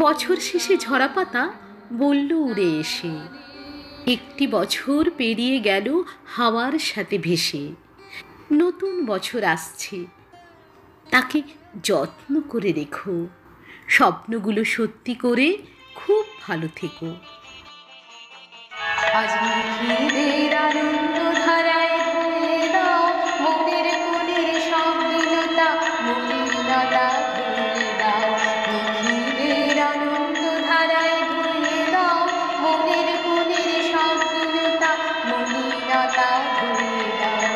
বছর শেষে ঝরা পাতা বলল উড়ে এসে, একটি বছর পেরিয়ে গেল হাওয়ার সাথে ভেসে। নতুন বছর আসছে, তাকে যত্ন করে রেখো, স্বপ্নগুলো সত্যি করে খুব ভালো থেকো। আজ নিখিলের আনন্দ ধারায় ধুয়ে দাও মনের কোণের সব দীনতা, মলিনতা ধুয়ে দাও। নিখিলের আনন্দ ধারায় ধুয়ে দাও মনের কোণের সব দীনতা, মলিনতা ধুয়ে দাও।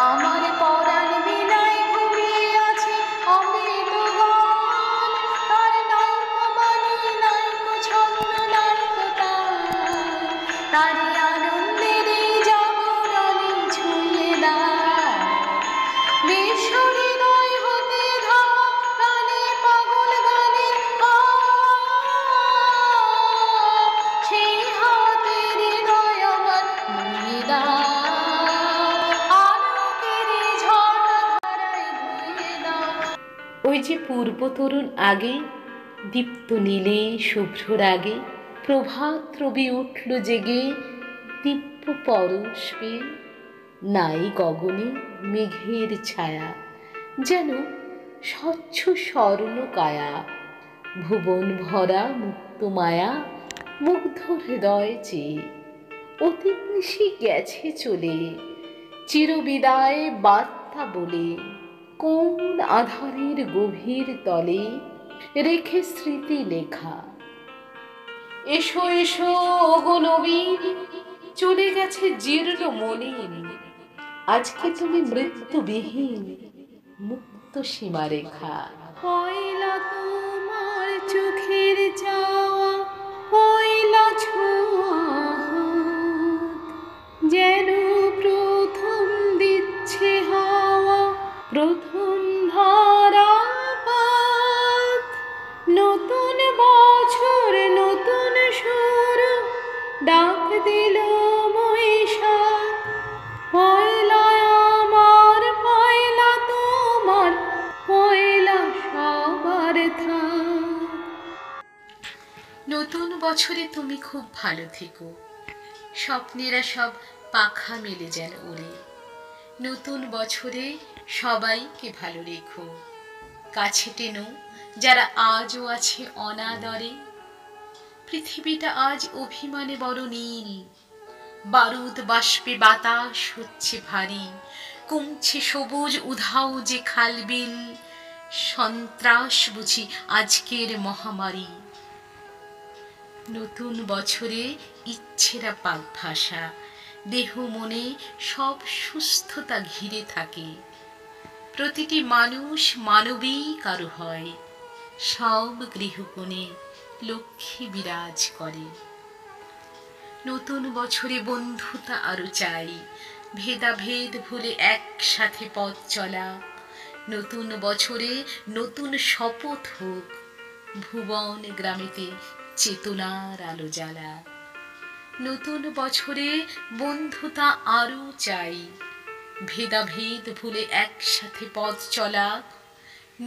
আমার পরাণ বিলায় ঘুমিয়ে আছে অমৃত গান, তার নায়ক বাণী নায়ক ছন্দ নায়ক তান, তারি আনন্দের এই জাগরণে ছুঁয়ে দাও। বিশ্ব হৃদয় হতে ধাও প্রাণে পাগল গানে, সেই হাতে হৃদয় আমার মুড়িয়ে দাও। ওই যে পূর্ব তরুণ আগে, দীপ্ত নীলে শুভ্র রাগে, প্রভাত রবি উঠল জেগে দিব্য পরশ পেয়ে। নাই গগনে মেঘের ছায়া, যেন স্বচ্ছ স্বর্ণ কায়া, ভুবন ভরা মুক্ত মায়া মুগ্ধ হৃদয় চেয়ে। অতি নিশি গেছে চলে চিরবিদায় বার্তা বলে, কোন আধারের গভীর তলে রেখে স্মৃতি লেখা। এসো এসো ওগো নবীন, চলে গেছে জীর্ণ মলিন, আজকে তুমি মৃত্যুবিহীন মুক্ত সীমারেখা। পয়লা তোমার চোখের চাওয়া, পয়লা ছোঁয়া যেন প্রথম দিচ্ছে হাওয়া, প্রথম ধারাপাত। নতুন বছর নতুন সুর ডাক দিল বৈশাখ। পয়লা আমার পয়লা তোমার, পয়লা সবার থাক। নতুন বছরে তুমি খুব ভালো থেকো, স্বপ্নেরা সব পাখা মেলে যেন উড়ে। নতুন বছরে সবাইকে ভালো রেখো, কাছে টেনো যারা আজও আছে অনাদরে। পৃথিবীটা আজ অভিমানে বড় নীল, বারুদ বাষ্পে বাতাস হচ্ছে ভারী, কমছে সবুজ উধাও যে খালবিল, সন্ত্রাস বুঝি আজকের মহামারী। নতুন বছরে ইচ্ছেরা পাক ভাষা, দেহ মনে সব সুস্থতা ঘিরে থাকে। প্রতিটি মানুষ মানবী কারো হয়, সব গৃহকোণে লক্ষ্মী বিরাজ করে। নতুন বছরে বন্ধুতা আরো চাই, ভেদাভেদ ভুলে একসাথে পথ চলা। নতুন বছরে নতুন শপথ হোক, ভুবন গ্রামেতে চেতনার আলো জ্বালা। নতুন বছরে বন্ধুতা আরো চাই, ভেদাভেদ ভুলে একসাথে পথ চলা।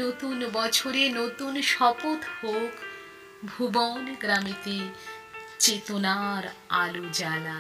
নতুন বছরে নতুন শপথ হোক, ভুবন গ্রামেতে চেতনার আলো জ্বালা।